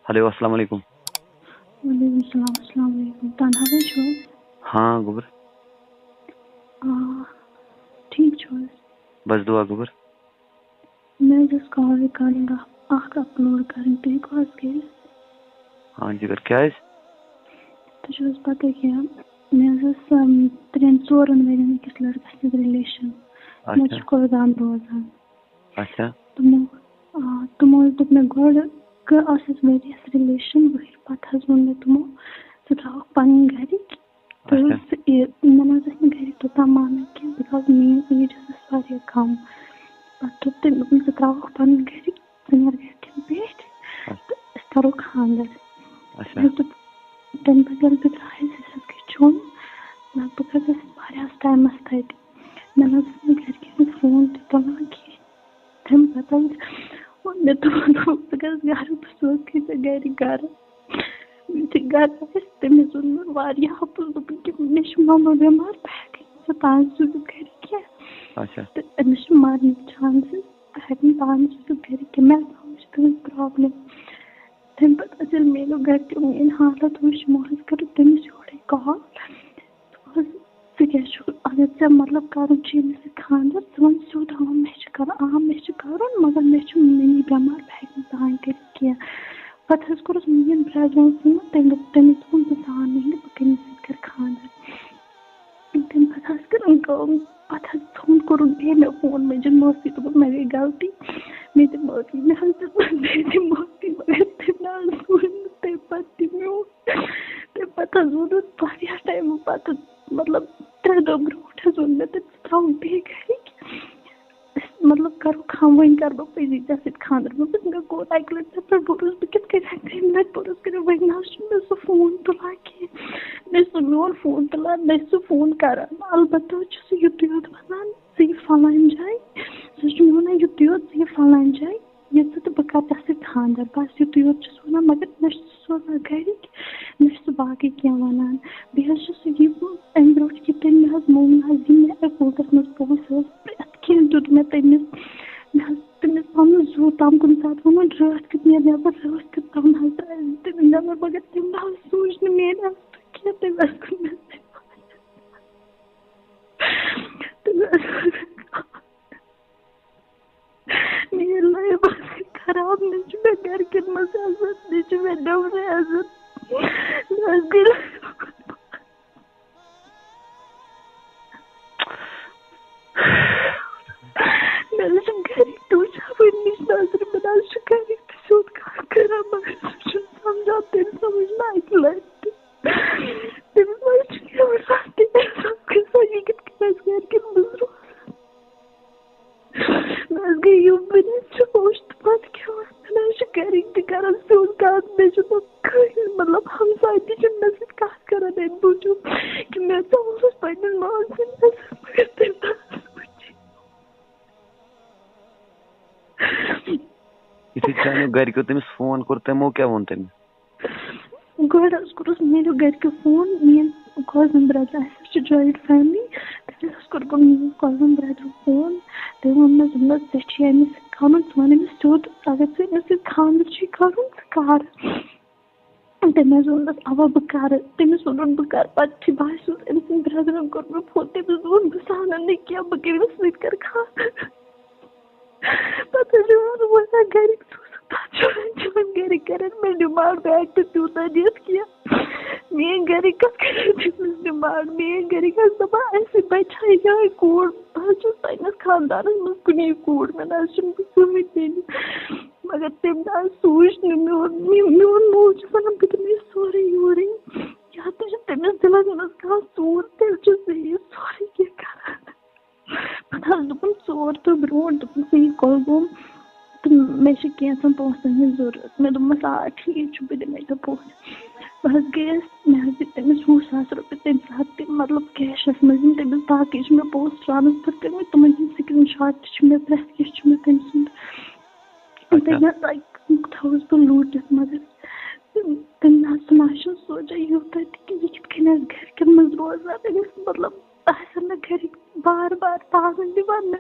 Hello अस्सलाम वालेकुम। वालेकुम सलाम, अस्सलाम वालेकुम। तन्हा बे छो? हाँ गोबर। ठीक छो? बस दुआ गोबर। मैं जिस कॉल रिकॉर्डिंग आख अपलोड करें तो कॉज के हाँ जी कर क्या है? तो जो पता क्या मैं जिस 3-4 मेरे किस लड़के से रिलेशन मैं अच्छा कुलगाम रोजान अच्छा तुमो दोप मैं गोड क आसस वेरियस रिलेशन वही पता वोन मे तुमो सह थो पन गरिक तो अच्छा मैं गरिक तोता माना क्या बिकॉज मेन एज वारिया कम पता तुम सह थो पन गरिक नीर गरिकन पे तो करो खानदर अच्छा तम पगल पे गई चुन लगभग वारियास टाइमस तक मैं गरिकन फोन तुलान की तम पता मैं तो घर बस गर गर गर तमिस वो वारिया हपुस दोपन कि मे मम्मा बेमार बह सह तान सूज गर क्या अच्छा तो अमिस मरन चांसेस बह तान सूज गर क्या मैं समझ तम प्रॉब्लम तम पता मेलो घर मेन हालत वो मोहस कर तमिस योड़े कॉल अगर ऐ मतलब कर खानदर स वन सोद हाँ मे कर मगर मे मम्मी बेमार बह तान कर पता कोर्स मेन ब्रदर फोन तमिस दोपन बह जान बह कमिस कर खानदर तम पता कर पता थोन कोर मे फोन मे दिन माफी दोपन मे गई गलती मे दिन माफी मे माफी मगर तम सून तम पता वोन वारिया टाइम पता मतलब 3 दो ब्रोट वोन मे त्रो बे गरिक मतलब करो खाम वन कर बह पजी ऐ खानदर मे गोर अक लट पे भरोस बह कित तम लट भरोस कर वन मे सह फोन तुलान कह मे मोन फोन तुलान मे सह फोन कर अलबत् सह युत योत वन ज फलान जाए सह वन युत योत ज फलान जाए ये तो बह कर तथ खानदर बस युत योत वन मगर मे सोजान गरिक मे बाकी क्या वन बह अम ब्रो कि तम मे मोन दिन मे अकाउंटस मज पोस प्रत कह दुत मे तमिस तमिस पन जू तम कुन सात वो रात कत नबर रात कत तम तमिस नबर मगर तम सोच मेन क्या तम मेरी लाइफ खराब मे घर कन मज इज्जत मे नबर इज्जत मैं घर तुझा वन नजर बना घर सोत कर मगर समझा तेन समझना एक लट तमिस ये घर कन मज मैं गई वन सोच पत क्या मैं गरिक तरान सोन कत मे मतलब हमसाय तह मे सत कर मूजूब कि मैं तो पन्नस माल यु चानो घर तमिस फोन कोर तमो क्या वोन तमिस गोड कोर्स मेरे घर के फोन मेन कजन ब्रदर जॉइंट फैमिली तमिस कोर मेन कजन ब्रदर फोन तम वोन ऐ अमिस कर वन अमिस सोद अगर अमिस खानदर कर तम वोनस अवा बह कर तमिस वोन बह कर पे बस अमिस ब्रदरन कोर मे फोन तमिस वोन बह सहन क्या बह कर खानदर पता वन गरिक गरिक कर मे डिमांड बैग तो तूता दित क्या मेन गरिक कत कर डिमांड मेन गरिक दपान ऐसे बचा जाए कूड़ बस सैनस खानदानस मज कुन कूड़ मे ना कहीं दिन मगर तम ना सोच मोन मोज वन बह दिन सोरे योर या तो तमिस दिलस मज कह सूर तेल सही सोरे क्या पता दोपन 4 तो ब्रो दोपन सही कुलगोम तो मे कैसन पोसन हज जरूरत मे दोपस आ ठीक बह दिमे तो पोस बह गई मे तमिस 20,000 रुपये तम सात मतलब कैशस मज तमिस बाकी मे पोस्ट ट्रांसफर कर तमन हंद स्क्रीन शॉट मे प्रत कह तम सुंद थवस बह लूटित मगर तम ना सोचा यूत कि ये घर मज रोजान मतलब ना घर बार बार पागल दिवान मे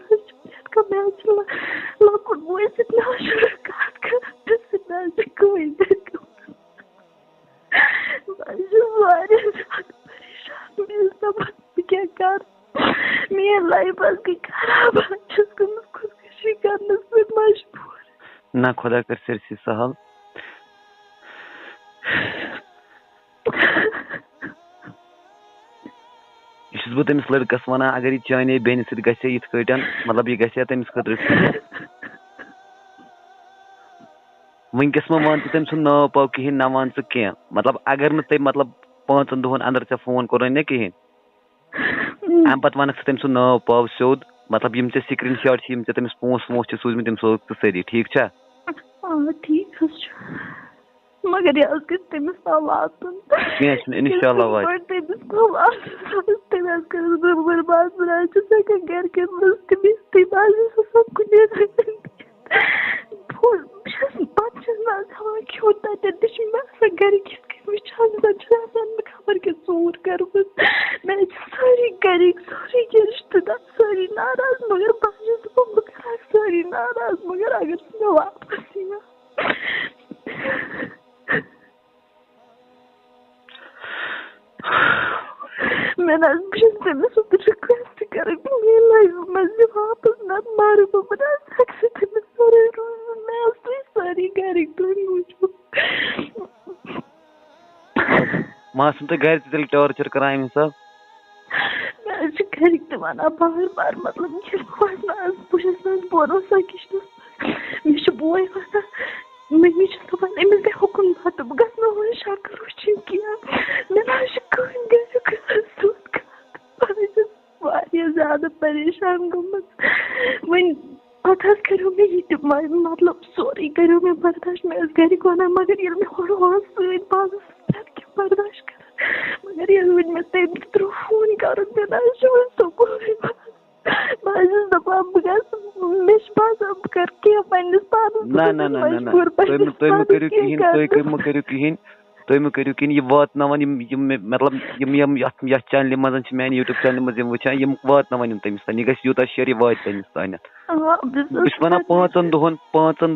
लकुट बोय सत कत कर कोई लाइफ गई खराब खुदकशी करने पे मजबूर ना खुदा कर सरसी सहल यह बह तमिस लड़कस वन अगर यह चाने बेन सत गए इत मतलब यह गया तमिस खतर वनकस मान तम सुन नाव पाव कहें ना वन कह मतलब अगर न तम मतलब 5 दोहन अंदर ऐ फोन कोर ना कहें अम पत वन तम सुन नाव पाव सोद मतलब यम ऐ स्क्रीन शॉट तमिस पोस वोस सूजम तम सो सारी ठीक छा ठीक मगर यह तमिस ताव वातन इंशाल्लाह वात तमिस ताव वातन कर बर्बाद बना घर के मस्ती सब कुछ घर खबर के चूर कर सारी घर सारी रिश्तेदार सारी नाराज मगर बह सारी नाराज मगर अगर वापस मैं तमिस रिक्वेस्ट कर लाइफ मज वापस न मारू बह तमिस मैं सारी घर मासूम तो घर तेल टॉर्चर करान अम हिसाब मैं घर वन बार बार मतलब बहुत भरोसा किस बोय वन मम्मी दपान अमिस गई हुकुम पत बह गो शक्ल वुचन कह मे ज्यादा परेशान गमत वन पत करो मे यह मतलब सोरे करो मे बर्दाश्त मे घर वन मगर ये मे हर सत बर्दाश्त कर मगर ये वन मे तम त्रो फोन कर सकुल दपान बह मे बासान बह कर पन्निस पानस करो कहें तुम करो कहें यह वातन मतलब यथ चैनल मज मान यूट्यूब चैनल मज वुचान वातन तमिस तान यह यूत शेयर यह वात तमिस तान बस वन 5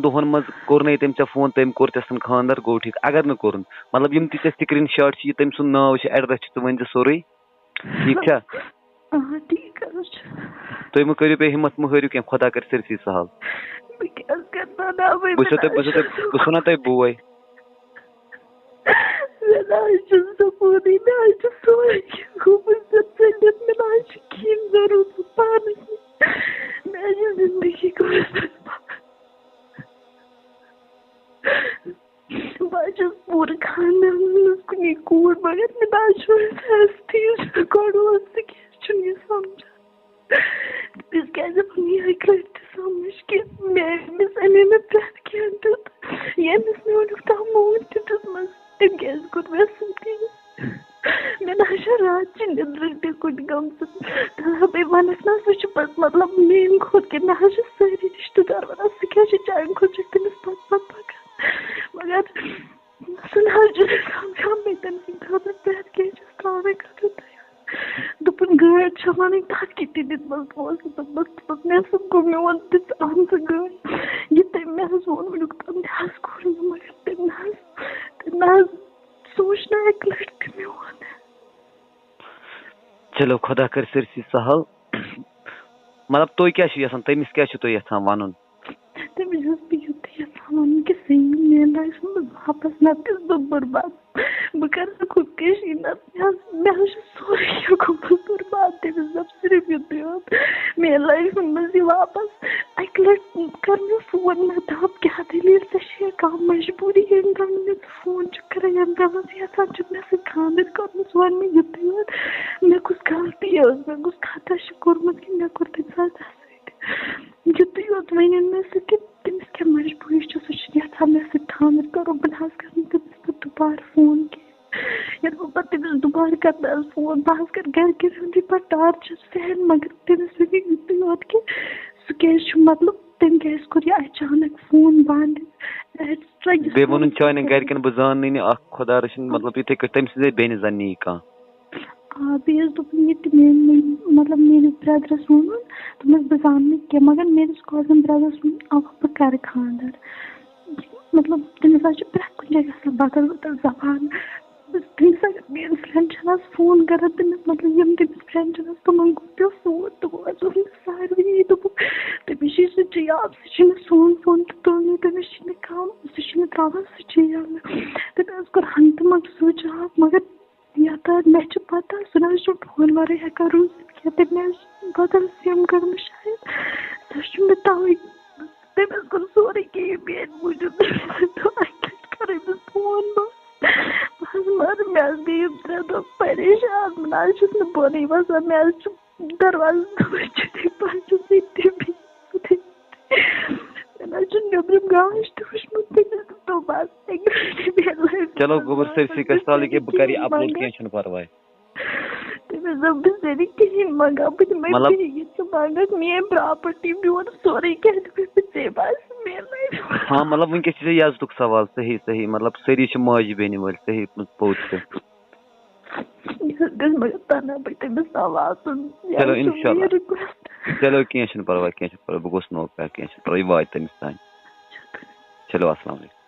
दोहन मज कोर न तम फोन तम कोर सन खानदार गो ठीक अगर न कोर मतलब यम ते स्क्रीन शॉट तम सुन नाव एड्रेस वन सोरे ठीक छा तुम करो पे हिम्मत मह हरियो कह खुदा कर सरसी सहल बह वन तुम बोय जिंदगी बह पूरे खानदान कुन कूर मगर मे गो समझ क्या समझ कि मे प्रत कह दुत यमिस मे वोनुक तह मोन तुतमस तम क्या कोर मे मे ना रात निद्र कुछ गम बे वनक ना सह पत मतलब मेन खुद के ना सारी रिश्तेदार वन सह क्या चान खुद तमिस पत पकान मगर सह समझा मे तम खबर प्रत क्या कर दोपन गाड़ वन तथ कित दितमस पोस मे गो मे वो अहम सह गाड़ यह तम मे वोन वनुक तम कोर मगर तम सोचना एक लट मे वो चलो खुदा कर सरसी सहल मतलब तुम क्या तमिस क्या वन तमिस युत वन कि सही मे लाइफ वापस न बर्बाद बह कर खुदकशी मे सोरे बर्बाद तमिस सिर्फ युत योत मे लाइफ मज वापस अक लट कर मे फोन मे दप क्या दलील ऐ कह मजबूरी मे फोन कर यहां मे सह खानदर कर वन मे युत योत मे कुछ गलती मे कुछ खता कोर्मुत कि मे कोर तम साथ युत योत वन मे सह कि तमिस क्या मजबूरी सह मे सह खानदर करो बह कर तमिस दोबार फोन ये बह तमिस दोबार कर फोन बह कर घर के पे टार्चर सहन मगर तमिस वन युत योत कि सह क्या मतलब तम क्या कोर यह अचानक फोन बंद बे वोन चान घर बह जान खुदा रचिन मतलब इत तम सज बेन जन नी कह बे दोपन ये मतलब मेस ब्रदरस वोन दोपस बह जान कह मगर मेस कजन ब्रदरस वोन अब बह कर खानदार मतलब तमिस प्रत कुछ जगह बदल बदल जबान तमिस अगर मेरे फ्रेंड फोन कर तमिस मतलब यम तमिस फ्रेंड तमन पे फोन तो सारे तमिस आप सोन फोन तो तुल तमिस कम सह त्रावान तमिस कोर हंत मंग स्विच ऑफ मगर याता मे पता सह फोन वारे हेका रूजित क्या बदल सिम कर्म शायद सह मे तवे तमिस कोर सोरे के मेन मूजूब तो कर फोन बस मर मे गई 3 दो परेशान मैं बोन बसान मे दरवाजा नब्रम गाश तो बस चलो गोबर सरसी कस्ताल के बह कर अपलोड कह परवाह सारी कहीं मंगा मंगा मे प्रॉपर्टी मोन सोरे क्या बस हाँ मतलब वनकस यजत सवाल सही सही मतलब सारी माज बेन वल सही पोत चलो इंशाल्लाह चलो कह परवाह बह गोस नौ पैक कह परवाह यह वात तमिस तान चलो अस्सलाम वालेकुम।